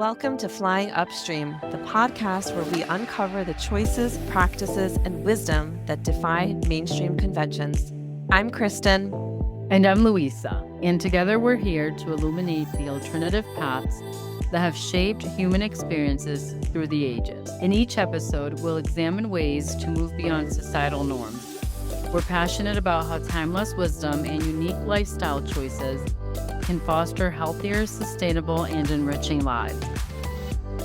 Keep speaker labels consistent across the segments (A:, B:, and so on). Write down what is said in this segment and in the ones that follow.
A: Welcome to Flying Upstream, the podcast where we uncover the choices, practices, and wisdom that defy mainstream conventions. I'm Kristyn.
B: And I'm Louisa, and together we're here to illuminate the alternative paths that have shaped human experiences through the ages. In each episode, we'll examine ways to move beyond societal norms. We're passionate about how timeless wisdom and unique lifestyle choices can foster healthier, sustainable, and enriching lives.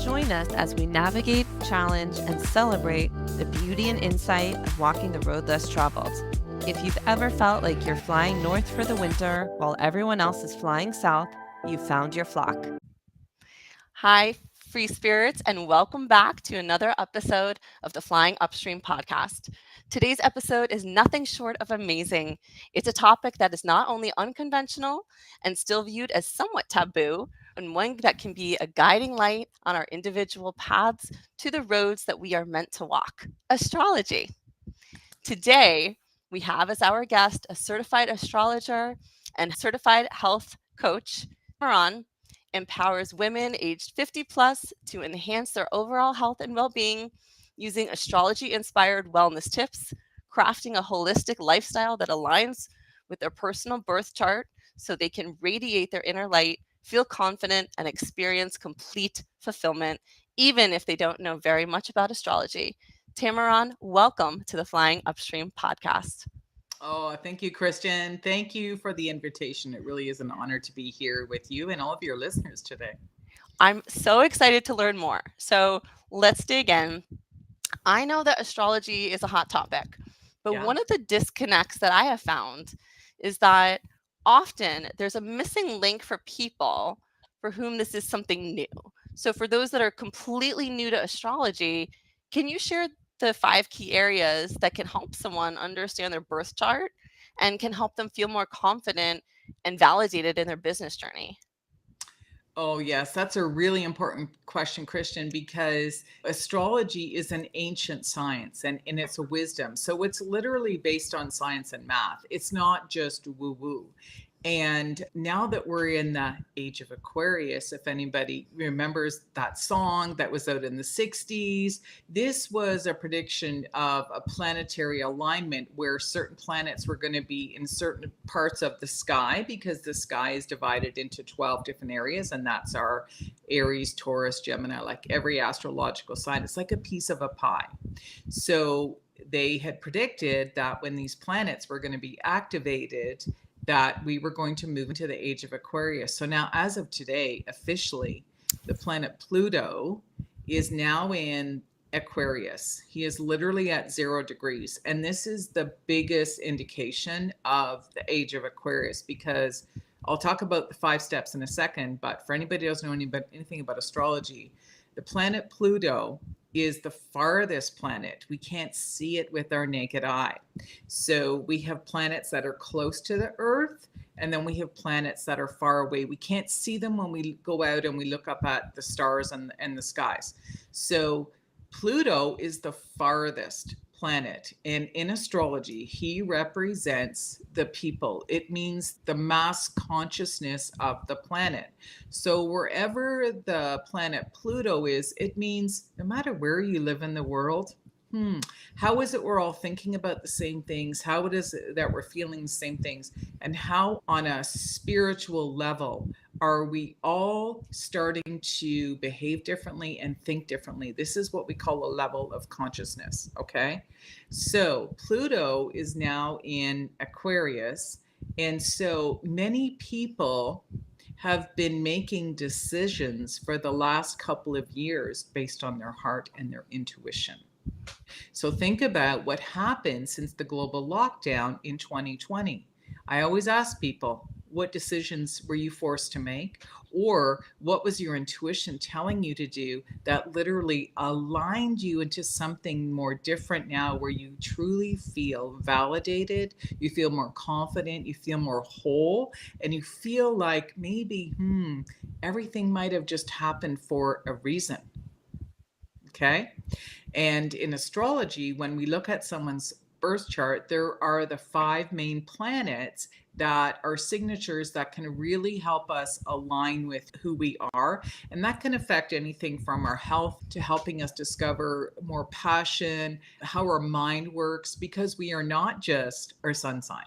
A: Join us as we navigate, challenge, and celebrate the beauty and insight of walking the road less traveled. If you've ever felt like you're flying north for the winter while everyone else is flying south, you've found your flock. Hi, free spirits, and welcome back to another episode of the Flying Upstream podcast. Today's episode is nothing short of amazing. It's a topic that is not only unconventional and still viewed as somewhat taboo, and one that can be a guiding light on our individual paths to the roads that we are meant to walk: astrology. Today, we have as our guest a certified astrologer and certified health coach. Tammeron empowers women aged 50 plus to enhance their overall health and well-being using astrology-inspired wellness tips, crafting a holistic lifestyle that aligns with their personal birth chart so they can radiate their inner light, feel confident, and experience complete fulfillment, even if they don't know very much about astrology. Tammeron, welcome to the Flying Upstream podcast.
C: Oh, thank you, Kristyn. Thank you for the invitation. It really is an honor to be here with you and all of your listeners today.
A: I'm so excited to learn more. So let's dig in. I know that astrology is a hot topic, but one of the disconnects that I have found is that often there's a missing link for people for whom this is something new. So for those that are completely new to astrology, can you share the 5 key areas that can help someone understand their birth chart and can help them feel more confident and validated in their business journey?
C: Oh, yes, that's a really important question, Kristyn, because astrology is an ancient science and it's a wisdom. So it's literally based on science and math. It's not just woo-woo. And now that we're in the age of Aquarius, if anybody remembers that song that was out in the 60s, this was a prediction of a planetary alignment where certain planets were going to be in certain parts of the sky, because the sky is divided into 12 different areas, and that's our Aries, Taurus, Gemini, like every astrological sign. It's like a piece of a pie. So they had predicted that when these planets were going to be activated, that we were going to move into the age of Aquarius. So now, as of today, officially, the planet Pluto is now in Aquarius. He is literally at 0 degrees. And this is the biggest indication of the age of Aquarius, because I'll talk about the 5 steps in a second. But for anybody who doesn't know anything about astrology, the planet Pluto is the farthest planet. We can't see it with our naked eye. So we have planets that are close to the Earth, and then we have planets that are far away. We can't see them when we go out and we look up at the stars and the skies. So Pluto is the farthest planet. And in astrology, he represents the people. It means the mass consciousness of the planet. So wherever the planet Pluto is, it means no matter where you live in the world, how is it we're all thinking about the same things? How it is that we're feeling the same things? And how, on a spiritual level, are we all starting to behave differently and think differently? This is what we call a level of consciousness, okay? So Pluto is now in Aquarius, and so many people have been making decisions for the last couple of years based on their heart and their intuition. So think about what happened since the global lockdown in 2020. I always ask people, what decisions were you forced to make? Or what was your intuition telling you to do that literally aligned you into something more different now, where you truly feel validated, you feel more confident, you feel more whole, and you feel like maybe, everything might have just happened for a reason. Okay? And in astrology, when we look at someone's birth chart, there are the 5 main planets that are signatures that can really help us align with who we are. And that can affect anything from our health to helping us discover more passion, how our mind works, because we are not just our sun sign.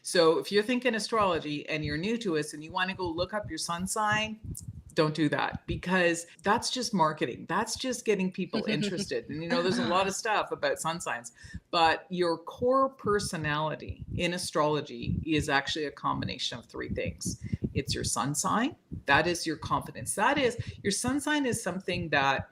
C: So if you're thinking astrology and you're new to us and you want to go look up your sun sign, don't do that, because that's just marketing. That's just getting people interested. And there's a lot of stuff about sun signs, but your core personality in astrology is actually a combination of three things. It's your sun sign. That is your confidence. That is, your sun sign is something that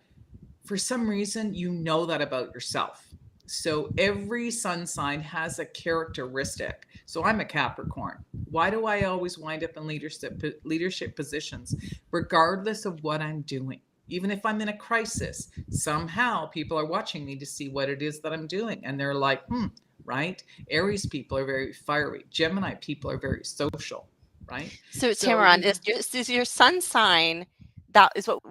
C: for some reason you know that about yourself. So every sun sign has a characteristic. So I'm a Capricorn. Why do I always wind up in leadership positions, regardless of what I'm doing? Even if I'm in a crisis, somehow people are watching me to see what it is that I'm doing. And they're like, right? Aries people are very fiery. Gemini people are very social, right?
D: So Tammeron, is your sun sign, that is what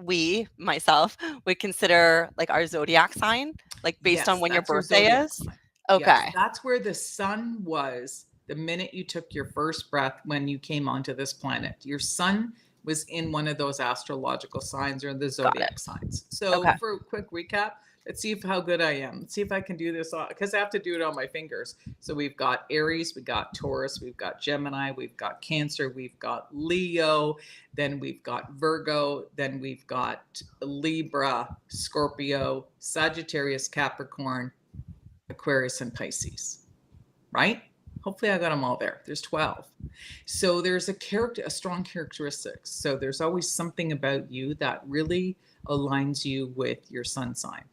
D: myself, would consider like our zodiac sign, like based on when your birthday is?
C: Sign.
D: Okay.
C: Yes, that's where the sun was the minute you took your first breath when you came onto this planet. Your sun was in one of those astrological signs or the zodiac signs. So for a quick recap, let's see how good I am. Let's see if I can do this, because I have to do it on my fingers. So we've got Aries, we've got Taurus, we've got Gemini, we've got Cancer, we've got Leo, then we've got Virgo, then we've got Libra, Scorpio, Sagittarius, Capricorn, Aquarius, and Pisces, right? Hopefully I got them all there. There's 12. So there's a strong characteristics. So there's always something about you that really aligns you with your sun sign.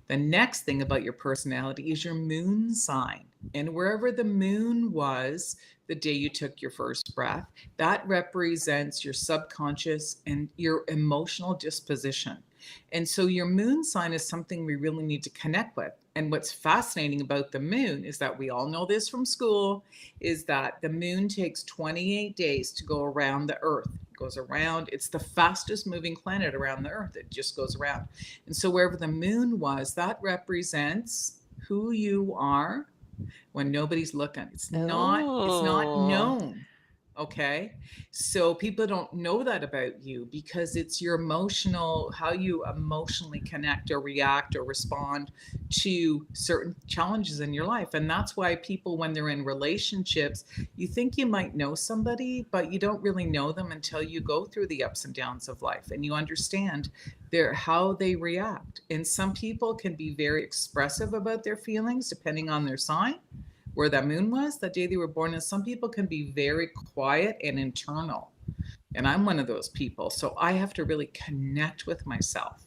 C: The next thing about your personality is your moon sign. And wherever the moon was the day you took your first breath, that represents your subconscious and your emotional disposition. And so your moon sign is something we really need to connect with. And what's fascinating about the moon is that we all know this from school, is that the moon takes 28 days to go around the Earth. It goes around, it's the fastest moving planet around the Earth. It just goes around. And so wherever the moon was, that represents who you are when nobody's looking. It's not known. Okay. So people don't know that about you because it's your how you emotionally connect or react or respond to certain challenges in your life. And that's why people, when they're in relationships, you think you might know somebody, but you don't really know them until you go through the ups and downs of life and you understand how they react. And some people can be very expressive about their feelings depending on their sign, where that moon was that day they were born. And some people can be very quiet and internal. And I'm one of those people. So I have to really connect with myself.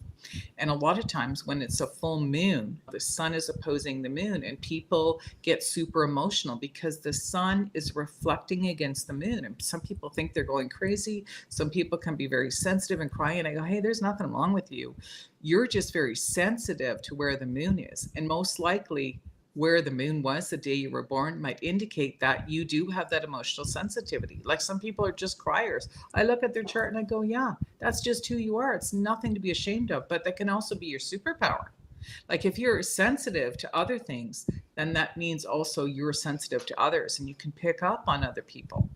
C: And a lot of times when it's a full moon, the sun is opposing the moon and people get super emotional because the sun is reflecting against the moon. And some people think they're going crazy. Some people can be very sensitive and cry. And I go, hey, there's nothing wrong with you. You're just very sensitive to where the moon is. And most likely where the moon was the day you were born might indicate that you do have that emotional sensitivity. Like some people are just criers. I look at their chart and I go, yeah, that's just who you are. It's nothing to be ashamed of, but that can also be your superpower. Like if you're sensitive to other things, then that means also you're sensitive to others and you can pick up on other people.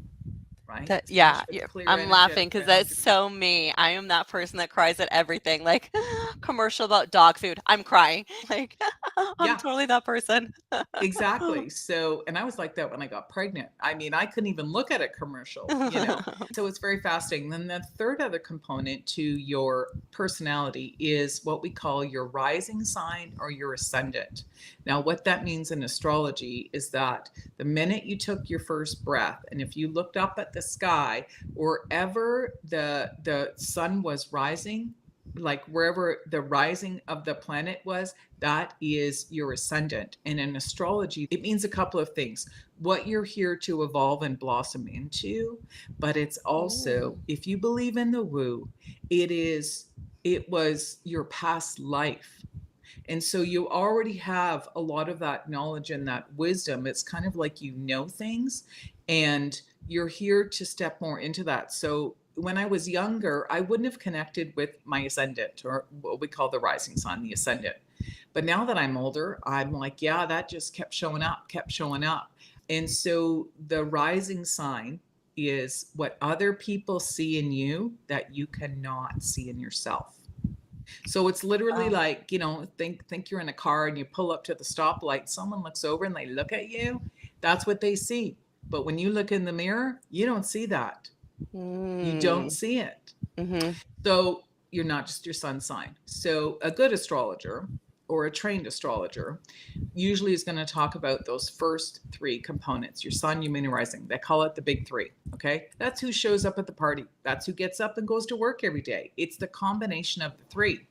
C: Right?
D: I'm laughing because that's so me. I am that person that cries at everything. Like commercial about dog food, I'm crying. Like I'm totally that person.
C: Exactly. So, and I was like that when I got pregnant. I mean, I couldn't even look at a commercial, So it's very fascinating. Then the third other component to your personality is what we call your rising sign or your ascendant. Now, what that means in astrology is that the minute you took your first breath, and if you looked up at the sky, wherever the sun was rising, like wherever the rising of the planet was, that is your ascendant. And in astrology, it means a couple of things. What you're here to evolve and blossom into, but it's also, if you believe in the woo, it was your past life. And so you already have a lot of that knowledge and that wisdom. It's kind of like things, and you're here to step more into that. So when I was younger, I wouldn't have connected with my ascendant, or what we call the rising sign, the ascendant. But now that I'm older, I'm like, yeah, that just kept showing up. And so the rising sign is what other people see in you that you cannot see in yourself. So it's literally like, think you're in a car and you pull up to the stoplight, someone looks over and they look at you. That's what they see. But when you look in the mirror, you don't see that. You don't see it.
D: Mm-hmm.
C: So you're not just your sun sign. So a good astrologer or a trained astrologer usually is going to talk about those first three components: your sun, your moon, and rising. They call it the big three. Okay. That's who shows up at the party. That's who gets up and goes to work every day. It's the combination of the three.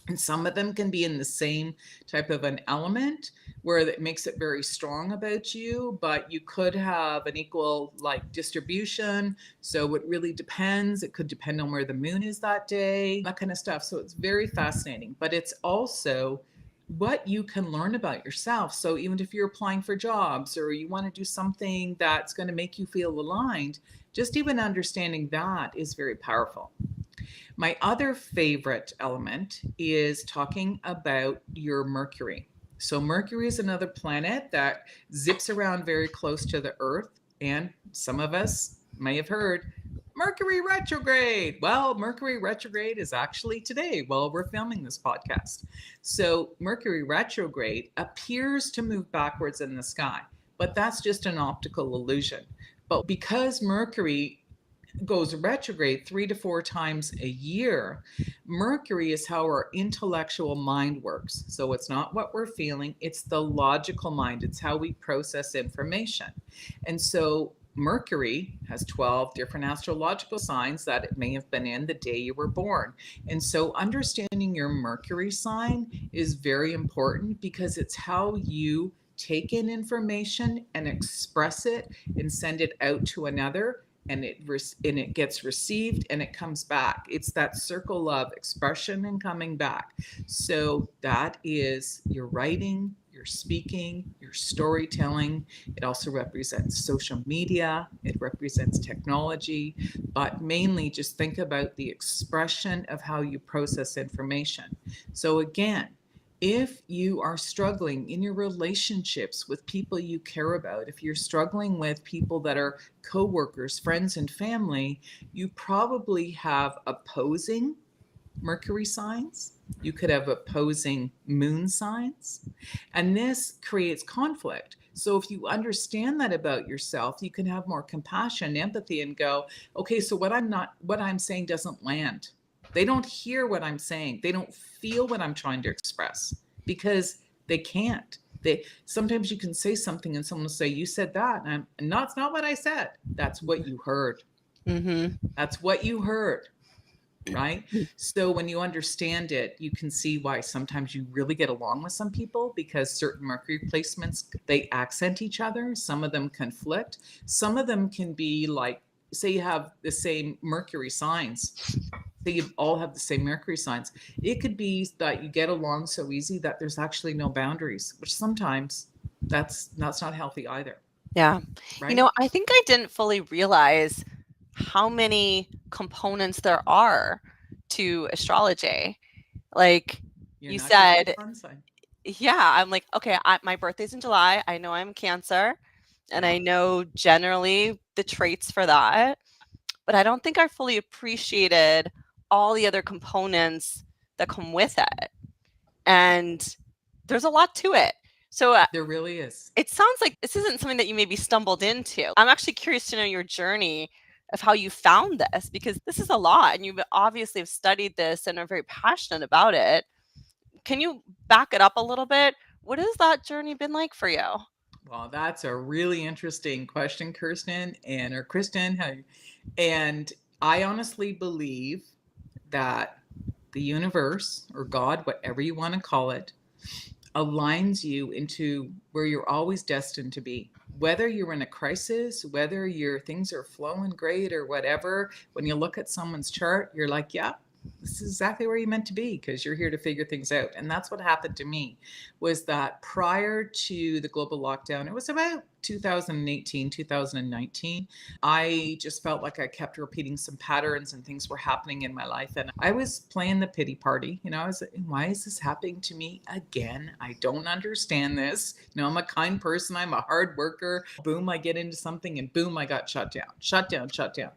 C: And some of them can be in the same type of an element where it makes it very strong about you, but you could have an equal like distribution. So it really depends. It could depend on where the moon is that day, that kind of stuff. So it's very fascinating, but it's also what you can learn about yourself. So even if you're applying for jobs or you want to do something that's going to make you feel aligned, just even understanding that is very powerful. My other favorite element is talking about your Mercury. So Mercury is another planet that zips around very close to the Earth. And some of us may have heard Mercury retrograde. Well, Mercury retrograde is actually today while we're filming this podcast. So Mercury retrograde appears to move backwards in the sky, but that's just an optical illusion. But because Mercury goes retrograde 3 to 4 times a year, Mercury is how our intellectual mind works. So it's not what we're feeling, it's the logical mind. It's how we process information. And so Mercury has 12 different astrological signs that it may have been in the day you were born. And so understanding your Mercury sign is very important because it's how you take in information and express it and send it out to another, and it gets received and it comes back. It's that circle of expression and coming back. So that is your writing, your speaking, your storytelling. It also represents social media. It represents technology, but mainly just think about the expression of how you process information. So again, if you are struggling in your relationships with people you care about, if you're struggling with people that are coworkers, friends, and family, you probably have opposing Mercury signs. You could have opposing moon signs, and this creates conflict. So if you understand that about yourself, you can have more compassion, empathy, and go, okay, so what I'm saying doesn't land. They don't hear what I'm saying. They don't feel what I'm trying to express because they can't. Sometimes you can say something and someone will say, you said that. And that's not what I said. That's what you heard.
D: Mm-hmm.
C: That's what you heard. Right? So when you understand it, you can see why sometimes you really get along with some people because certain Mercury placements, they accent each other. Some of them conflict. Some of them can be like, say you have the same Mercury signs. Say you all have the same Mercury signs. It could be that you get along so easy that there's actually no boundaries, which sometimes that's not healthy either.
D: Yeah.
C: Right?
D: I think I didn't fully realize how many components there are to astrology. Like
C: You're
D: you
C: not just
D: said,
C: a sun sign.
D: yeah, I'm like, okay, my birthday's in July. I know I'm Cancer, and I know generally the traits for that, but I don't think I fully appreciated all the other components that come with it. And there's a lot to it. So
C: there really is.
D: It sounds like this isn't something that you maybe stumbled into. I'm actually curious to know your journey of how you found this, because this is a lot and you obviously have studied this and are very passionate about it. Can you back it up a little bit? What has that journey been like for you?
C: Well, that's a really interesting question, Kristyn. And I honestly believe that the universe or God, whatever you want to call it, aligns you into where you're always destined to be. Whether you're in a crisis, whether your things are flowing great or whatever, when you look at someone's chart, you're like, yeah, this is exactly where you're meant to be because you're here to figure things out. And that's what happened to me, was that prior to the global lockdown, it was about 2018, 2019, I just felt like I kept repeating some patterns and things were happening in my life. And I was playing the pity party. I was like, why is this happening to me again? I don't understand this. I'm a kind person. I'm a hard worker. Boom, I get into something and boom, I got shut down.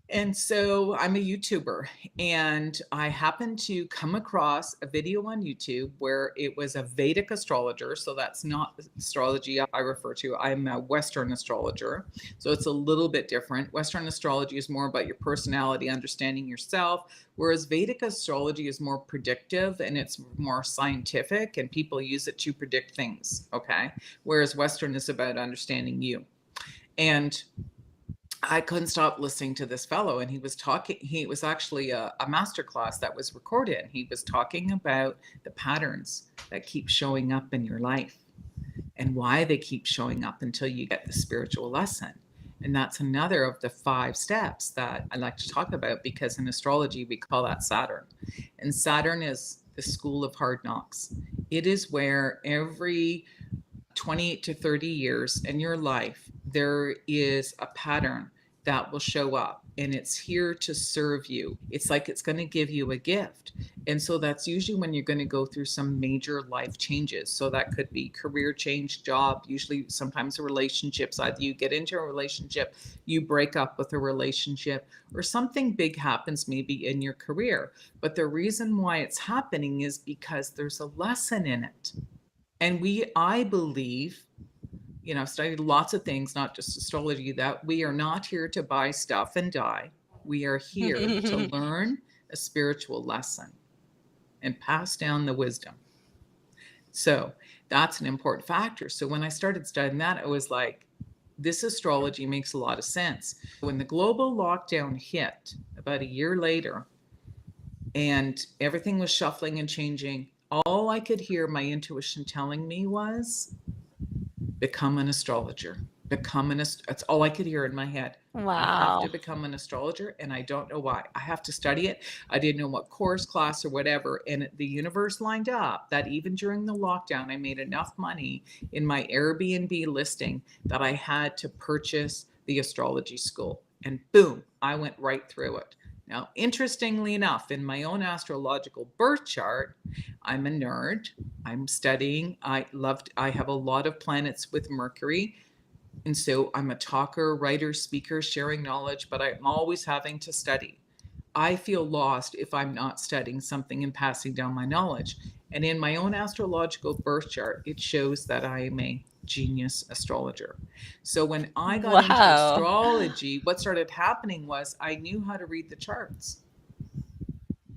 C: And so I'm a YouTuber, and I happened to come across a video on YouTube where it was a Vedic astrologer. So that's not astrology I refer to. I'm a Western astrologer. So it's a little bit different. Western astrology is more about your personality, understanding yourself, whereas Vedic astrology is more predictive and it's more scientific, and people use it to predict things. Okay. Whereas Western is about understanding you. And I couldn't stop listening to this fellow, and he was talking. He was actually a master class that was recorded. He was talking about the patterns that keep showing up in your life and why they keep showing up until you get the spiritual lesson. And that's another of the 5 steps that I like to talk about, because in astrology, we call that Saturn. And Saturn is the school of hard knocks. It is where every 28 to 30 years in your life, there is a pattern that will show up, and it's here to serve you. It's like it's going to give you a gift. And so that's usually when you're going to go through some major life changes. So that could be career change, job, usually sometimes relationships. Either you get into a relationship, you break up with a relationship, or something big happens maybe in your career. But the reason why it's happening is because there's a lesson in it. And I believe, I've studied lots of things, not just astrology, that we are not here to buy stuff and die. We are here to learn a spiritual lesson and pass down the wisdom. So that's an important factor. So when I started studying that, I was like, this astrology makes a lot of sense. When the global lockdown hit about a year later and everything was shuffling and changing, all I could hear my intuition telling me was, become an astrologer. That's all I could hear in my head.
D: Wow.
C: I have to become an astrologer, and I don't know why. I have to study it. I didn't know what course, class, or whatever. And the universe lined up that even during the lockdown, I made enough money in my Airbnb listing that I had to purchase the astrology school. And boom, I went right through it. Now, interestingly enough, in my own astrological birth chart, I'm a nerd. I'm studying. I have a lot of planets with Mercury. And so I'm a talker, writer, speaker, sharing knowledge, but I'm always having to study. I feel lost if I'm not studying something and passing down my knowledge. And in my own astrological birth chart, it shows that I am a genius astrologer. So when I got into astrology, what started happening was I knew how to read the charts.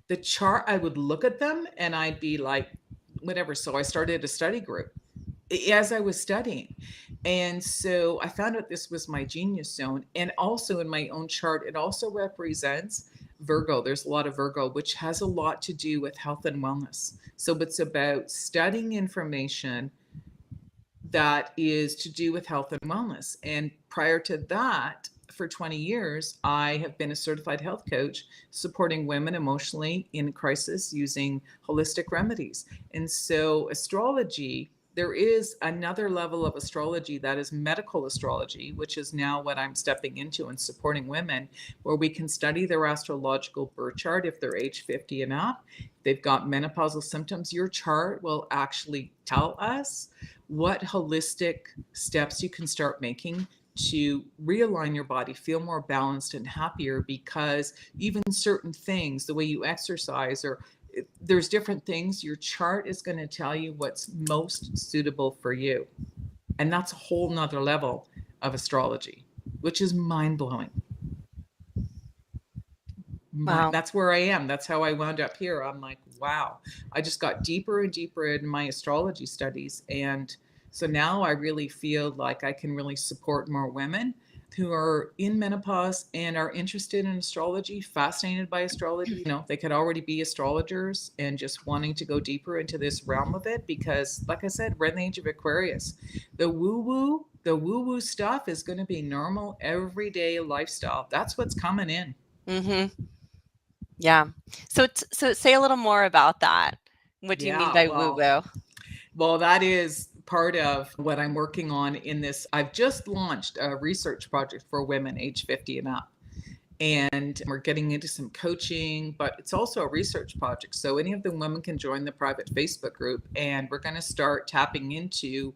C: The chart, I would look at them and I'd be like, whatever. So I started a study group as I was studying. And so I found out this was my genius zone. And also in my own chart, it also represents Virgo. There's a lot of Virgo, which has a lot to do with health and wellness. So it's about studying information that is to do with health and wellness. And prior to that, for 20 years, I have been a certified health coach supporting women emotionally in crisis using holistic remedies. And so astrology, there is another level of astrology that is medical astrology, which is now what I'm stepping into and supporting women, where we can study their astrological birth chart if they're age 50 and up. If they've got menopausal symptoms, your chart will actually tell us what holistic steps you can start making to realign your body, feel more balanced and happier, because even certain things, the way you exercise, or there's different things, your chart is going to tell you what's most suitable for you. And that's a whole nother level of astrology, which is mind-blowing.
D: Wow.
C: That's where I am. That's how I wound up here. I'm like, wow. I just got deeper and deeper in my astrology studies. And so now I really feel like I can really support more women who are in menopause and are interested in astrology, fascinated by astrology. They could already be astrologers and just wanting to go deeper into this realm of it, because like I said, we're in the age of Aquarius. The woo-woo stuff is going to be normal everyday lifestyle. That's what's coming in.
D: Mm-hmm. Yeah. So say a little more about that. What do you mean by woo-woo?
C: Well, that is part of what I'm working on in this. I've just launched a research project for women age 50 and up. And we're getting into some coaching, but it's also a research project. So any of the women can join the private Facebook group, and we're going to start tapping into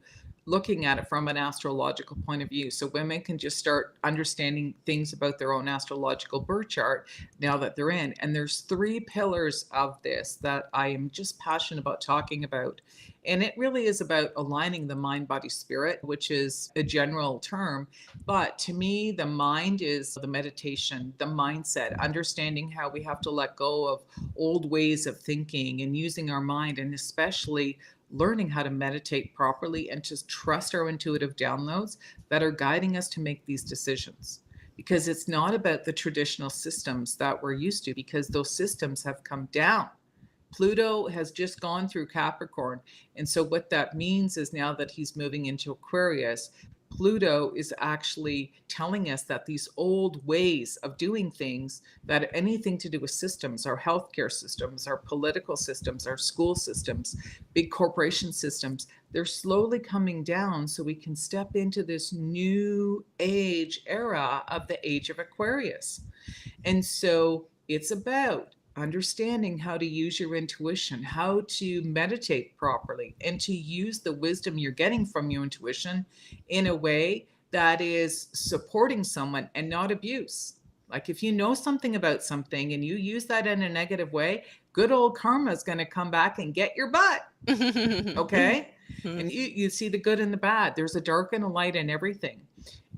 C: looking at it from an astrological point of view. So women can just start understanding things about their own astrological birth chart now that they're in. And there's 3 pillars of this that I am just passionate about talking about. And it really is about aligning the mind, body, spirit, which is a general term. But to me, the mind is the meditation, the mindset, understanding how we have to let go of old ways of thinking and using our mind, and especially learning how to meditate properly and just trust our intuitive downloads that are guiding us to make these decisions. Because it's not about the traditional systems that we're used to, because those systems have come down. Pluto has just gone through Capricorn. And so what that means is now that he's moving into Aquarius, Pluto is actually telling us that these old ways of doing things, that anything to do with systems, our healthcare systems, our political systems, our school systems, big corporation systems, they're slowly coming down so we can step into this new age era of the age of Aquarius. And so it's about understanding how to use your intuition, how to meditate properly, and to use the wisdom you're getting from your intuition in a way that is supporting someone and not abuse. Like if you know something about something and you use that in a negative way, good old karma is going to come back and get your butt. Okay? And you see the good and the bad. There's a dark and a light in everything.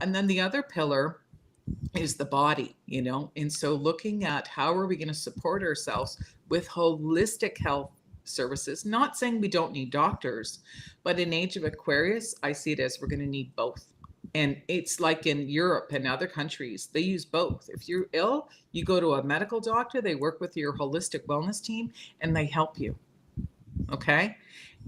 C: And then the other pillar is the body, and so looking at how are we going to support ourselves with holistic health services, not saying we don't need doctors, but in age of Aquarius, I see it as we're going to need both. And it's like in Europe and other countries, they use both. If you're ill, you go to a medical doctor, they work with your holistic wellness team, and they help you. Okay.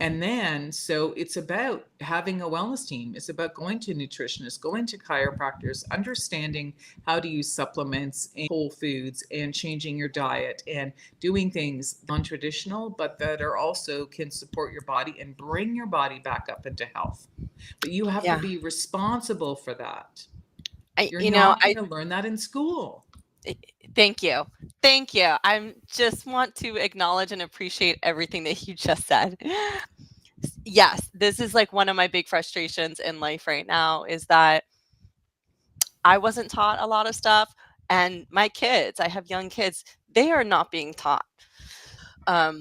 C: And then, so it's about having a wellness team. It's about going to nutritionists, going to chiropractors, understanding how to use supplements and whole foods and changing your diet and doing things non-traditional, but that are also can support your body and bring your body back up into health. But you have to be responsible for that. You're not going to learn that in school.
D: Thank you. Thank you. I just want to acknowledge and appreciate everything that you just said. Yes, this is like one of my big frustrations in life right now is that I wasn't taught a lot of stuff, and my kids, I have young kids, they are not being taught a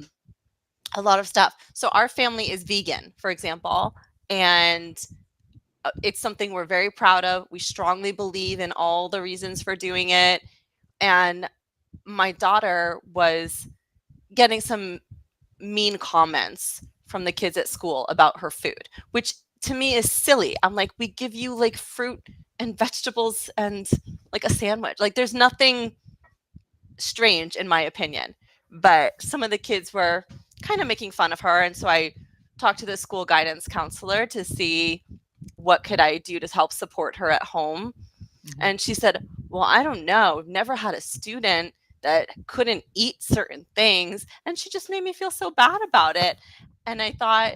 D: lot of stuff. So our family is vegan, for example, and it's something we're very proud of. We strongly believe in all the reasons for doing it. And my daughter was getting some mean comments from the kids at school about her food, which to me is silly. I'm like, we give you like fruit and vegetables and like a sandwich. Like there's nothing strange in my opinion. But some of the kids were kind of making fun of her. And so I talked to the school guidance counselor to see what could I do to help support her at home. And she said, well, I don't know. I've never had a student that couldn't eat certain things. And she just made me feel so bad about it. And I thought,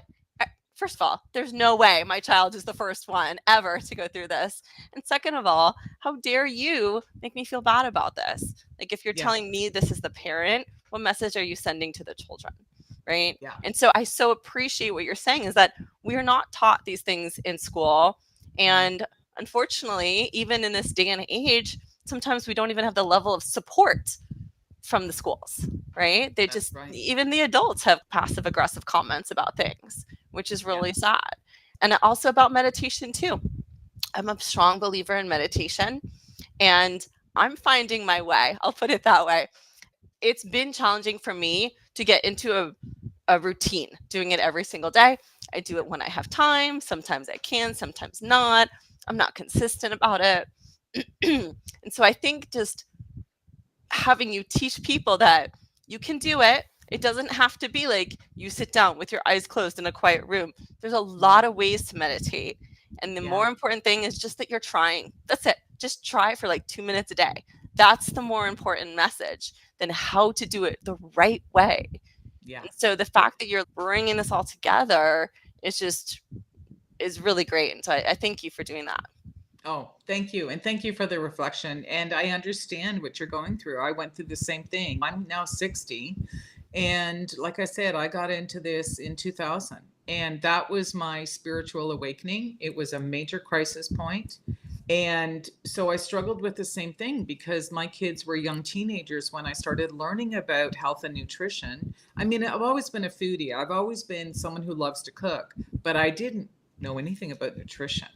D: first of all, there's no way my child is the first one ever to go through this. And second of all, how dare you make me feel bad about this? Like if you're telling me this is the parent, what message are you sending to the children? Right. Yeah. And so I so appreciate what you're saying is that we're not taught these things in school. And unfortunately, even in this day and age, sometimes we don't even have the level of support from the schools, right? They even the adults have passive aggressive comments about things, which is really sad. And also about meditation too. I'm a strong believer in meditation and I'm finding my way. I'll put it that way. It's been challenging for me to get into a routine, doing it every single day. I do it when I have time. Sometimes I can, sometimes not. I'm not consistent about it. And so I think just having you teach people that you can do it. It doesn't have to be like you sit down with your eyes closed in a quiet room. There's a lot of ways to meditate. And the more important thing is just that you're trying. That's it. Just try for like 2 minutes a day. That's the more important message than how to do it the right way. Yeah. And so the fact that you're bringing this all together is just is really great. And so I thank you for doing that.
C: Oh, thank you. And thank you for the reflection. And I understand what you're going through. I went through the same thing. I'm now 60. And like I said, I got into this in 2000. And that was my spiritual awakening. It was a major crisis point. And so I struggled with the same thing because my kids were young teenagers when I started learning about health and nutrition. I mean, I've always been a foodie. I've always been someone who loves to cook, but I didn't know anything about nutrition.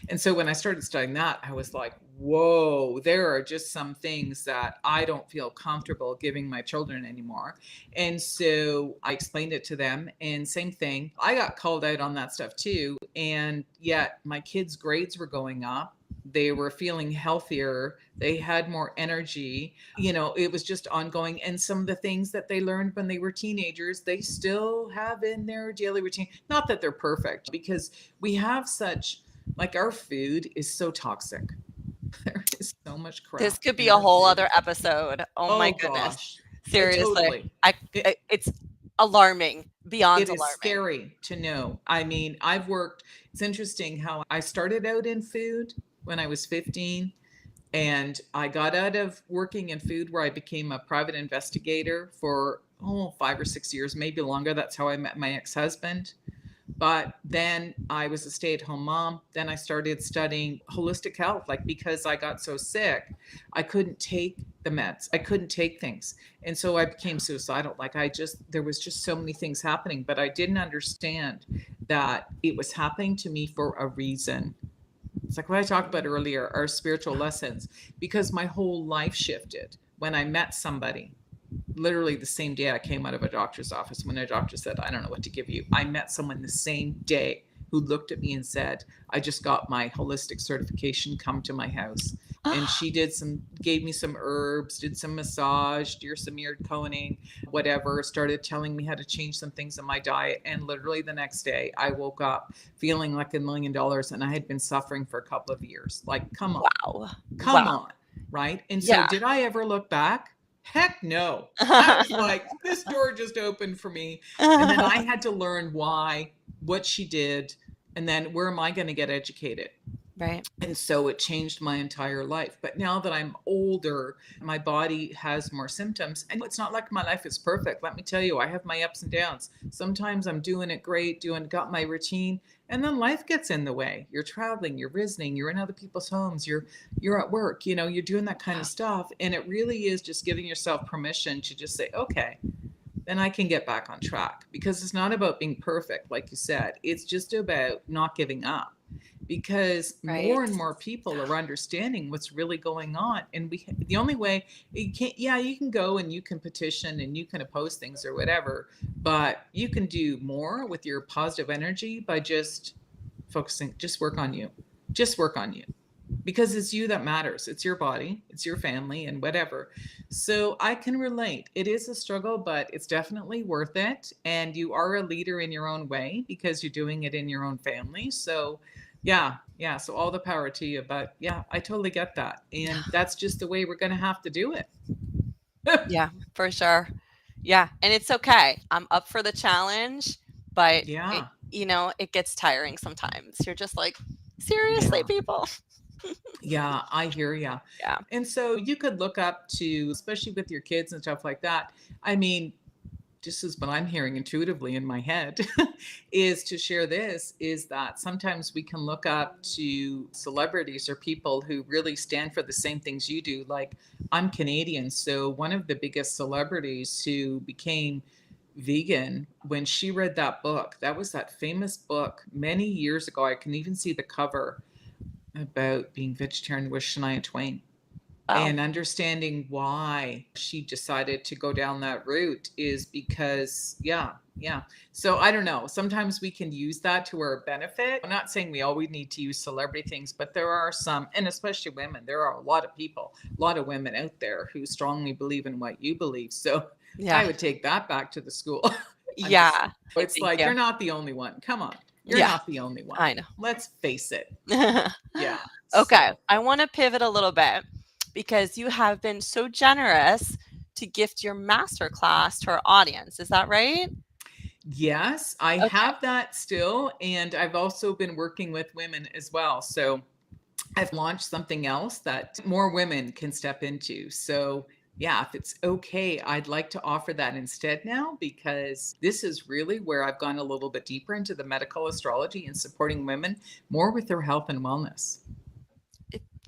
C: And so when I started studying that, I was like, whoa, there are just some things that I don't feel comfortable giving my children anymore. And so I explained it to them. And same thing, I got called out on that stuff too. And yet my kids' grades were going up. They were feeling healthier. They had more energy. It was just ongoing. And some of the things that they learned when they were teenagers, they still have in their daily routine. Not that they're perfect, because we have such, like, our food is so toxic. There is so much crap.
D: This could be
C: in
D: a
C: our
D: whole
C: food.
D: other episode. Oh my goodness.
C: Gosh.
D: Seriously.
C: Totally.
D: It's alarming, beyond
C: It is
D: alarming.
C: scary to know. I mean, it's interesting how I started out in food when I was 15, and I got out of working in food where I became a private investigator for 5 or 6 years, maybe longer. That's how I met my ex-husband. But then I was a stay-at-home mom. Then I started studying holistic health, because I got so sick, I couldn't take the meds. I couldn't take things. And so I became suicidal. There was just so many things happening, but I didn't understand that it was happening to me for a reason. It's like what I talked about earlier, our spiritual lessons, because my whole life shifted when I met somebody. Literally the same day I came out of a doctor's office, when a doctor said, I don't know what to give you. I met someone the same day who looked at me and said, I just got my holistic certification, come to my house. And she gave me some herbs, did some massage, did some ear coning, whatever, started telling me how to change some things in my diet. And literally the next day I woke up feeling like $1 million, and I had been suffering for a couple of years. Like, come on.
D: Wow.
C: Come on. Right. And so did I ever look back? Heck no. I was like, this door just opened for me. And then I had to learn what she did, and then where am I going to get educated?
D: Right.
C: And so it changed my entire life. But now that I'm older, my body has more symptoms. And it's not like my life is perfect. Let me tell you, I have my ups and downs. Sometimes I'm doing it great, got my routine, and then life gets in the way. You're traveling, you're visiting, you're in other people's homes, you're at work, you're doing that kind of stuff. And it really is just giving yourself permission to just say, okay, then I can get back on track. Because it's not about being perfect, like you said. It's just about not giving up. Because more and more people are understanding what's really going on. And the only way you can go and you can petition and you can oppose things or whatever, but you can do more with your positive energy by just focusing, just work on you, because it's you that matters. It's your body, it's your family, and whatever. So I can relate. It is a struggle, but it's definitely worth it. And you are a leader in your own way because you're doing it in your own family. So yeah. So all the power to you. But yeah, I totally get that. And that's just the way we're going to have to do it.
D: Yeah, for sure. Yeah. And it's okay. I'm up for the challenge, but it gets tiring sometimes. You're just like, seriously, people.
C: Yeah, I hear you.
D: Yeah.
C: And so you could look up to, especially with your kids and stuff like that. I mean, this is what I'm hearing intuitively in my head is to share this, is that sometimes we can look up to celebrities or people who really stand for the same things you do. Like, I'm Canadian. So one of the biggest celebrities who became vegan, when she read that book, that was that famous book many years ago. I can even see the cover, about being vegetarian, with Shania Twain. And understanding why she decided to go down that route is because, So I don't know. Sometimes we can use that to our benefit. I'm not saying we always need to use celebrity things, but there are some, and especially women, there are a lot of people, a lot of women out there who strongly believe in what you believe. So I would take that back to the school. It's like, you're not the only one. Come on. You're not the only one.
D: I know.
C: Let's face it. Yeah.
D: Okay. I want to pivot a little bit, because you have been so generous to gift your masterclass to our audience. Is that right?
C: Yes, I
D: Okay.
C: have that still. And I've also been working with women as well. So I've launched something else that more women can step into. So, yeah, if it's okay, I'd like to offer that instead now, because this is really where I've gone a little bit deeper into the medical astrology and supporting women more with their health and wellness.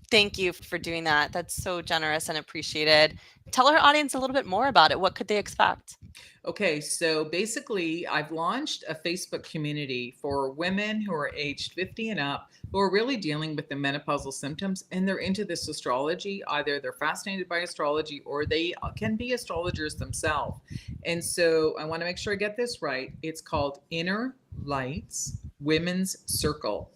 D: Thank you for doing that. That's so generous and appreciated. Tell our audience a little bit more about it. What could they expect?
C: Okay, so basically, I've launched a Facebook community for women who are aged 50 and up who are really dealing with the menopausal symptoms, and they're into this astrology. Either they're fascinated by astrology or they can be astrologers themselves. And so I want to make sure I get this right. It's called Inner Lights Women's Circle,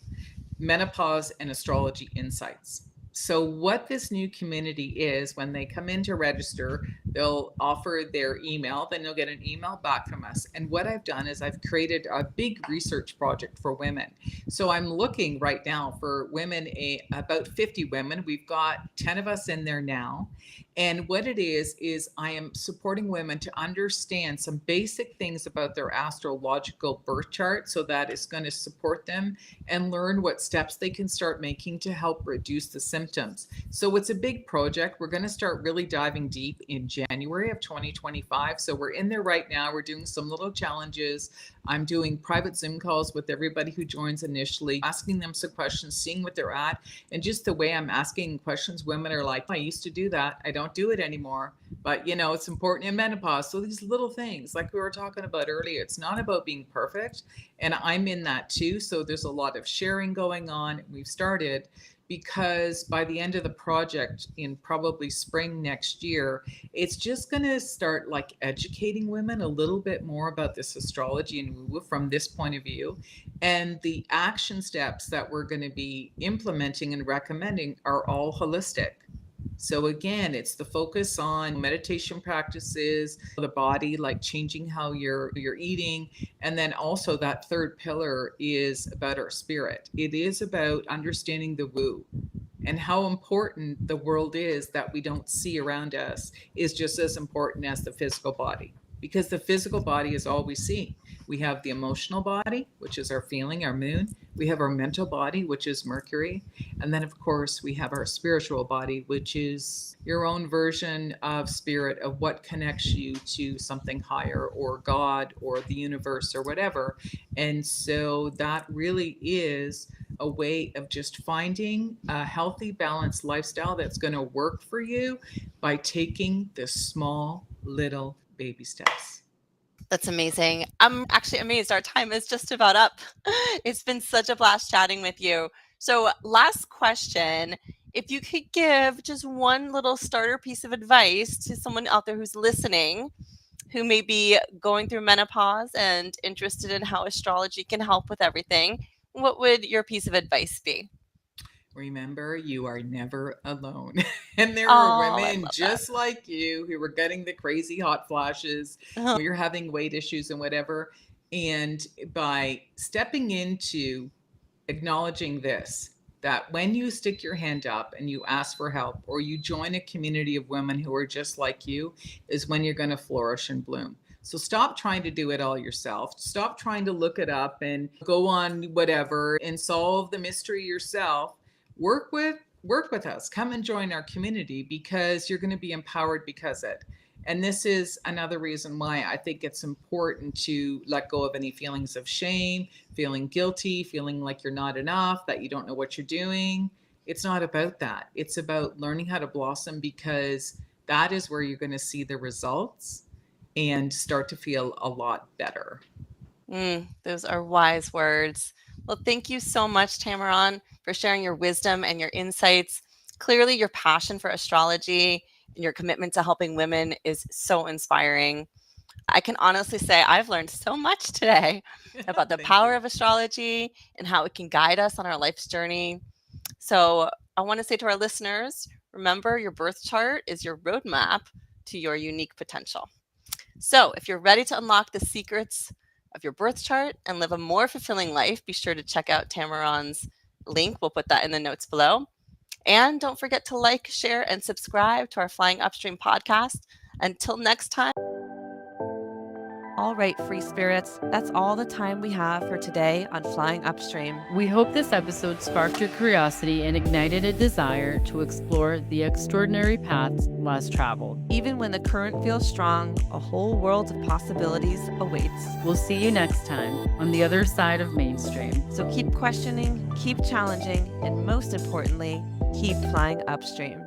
C: Menopause and Astrology Insights. So, what this new community is, when they come in to register, they'll offer their email, then they'll get an email back from us. And what I've done is I've created a big research project for women. So, I'm looking right now for women, about 50 women. We've got 10 of us in there now. And what it is I am supporting women to understand some basic things about their astrological birth chart so that it's going to support them, and learn what steps they can start making to help reduce the symptoms. So it's a big project. We're going to start really diving deep in January of 2025. So we're in there right now. We're doing some little challenges. I'm doing private Zoom calls with everybody who joins initially, asking them some questions, seeing what they're at. And just the way I'm asking questions, women are like, I used to do that. I don't do it anymore. But, it's important in menopause. So these little things, like we were talking about earlier, it's not about being perfect. And I'm in that too. So there's a lot of sharing going on. We've started because by the end of the project in probably spring next year, it's just going to start like educating women a little bit more about this astrology and woo from this point of view. And the action steps that we're going to be implementing and recommending are all holistic. So again, it's the focus on meditation practices, the body, like changing how you're eating, and then also that third pillar is about our spirit. It is about understanding the woo, and how important the world is that we don't see around us is just as important as the physical body, because the physical body is all we see. We have the emotional body, which is our feeling, our moon. We have our mental body, which is Mercury. And then, of course, we have our spiritual body, which is your own version of spirit, of what connects you to something higher or God or the universe or whatever. And so that really is a way of just finding a healthy, balanced lifestyle that's going to work for you by taking the small, little baby steps.
D: That's amazing. I'm actually amazed. Our time is just about up. It's been such a blast chatting with you. So, last question. If you could give just one little starter piece of advice to someone out there who's listening, who may be going through menopause and interested in how astrology can help with everything, what would your piece of advice be?
C: Remember, you are never alone. And there are
D: Oh, I
C: women
D: love that.
C: just like you who are getting the crazy hot flashes, where you're having weight issues and whatever. And by stepping into acknowledging this, that when you stick your hand up and you ask for help, or you join a community of women who are just like you, is when you're going to flourish and bloom. So stop trying to do it all yourself. Stop trying to look it up and go on whatever and solve the mystery yourself. Work with us. Come and join our community, because you're going to be empowered because it. And this is another reason why I think it's important to let go of any feelings of shame, feeling guilty, feeling like you're not enough, that you don't know what you're doing. It's not about that. It's about learning how to blossom, because that is where you're going to see the results and start to feel a lot better.
D: Those are wise words. Well, thank you so much, Tammeron, for sharing your wisdom and your insights. Clearly, your passion for astrology and your commitment to helping women is so inspiring. I can honestly say I've learned so much today about the
C: Thank
D: power
C: you.
D: of astrology and how it can guide us on our life's journey. So, I want to say to our listeners, remember, your birth chart is your roadmap to your unique potential. So, if you're ready to unlock the secrets of your birth chart and live a more fulfilling life, be sure to check out Tammeron's link. We'll put that in the notes below. And don't forget to like, share, and subscribe to our Flying Upstream podcast. Until next time.
A: All right, free spirits, that's all the time we have for today on Flying Upstream.
B: We hope this episode sparked your curiosity and ignited a desire to explore the extraordinary paths less traveled.
A: Even when the current feels strong, a whole world of possibilities awaits.
B: We'll see you next time on the other side of mainstream.
A: So keep questioning, keep challenging, and most importantly, keep flying upstream.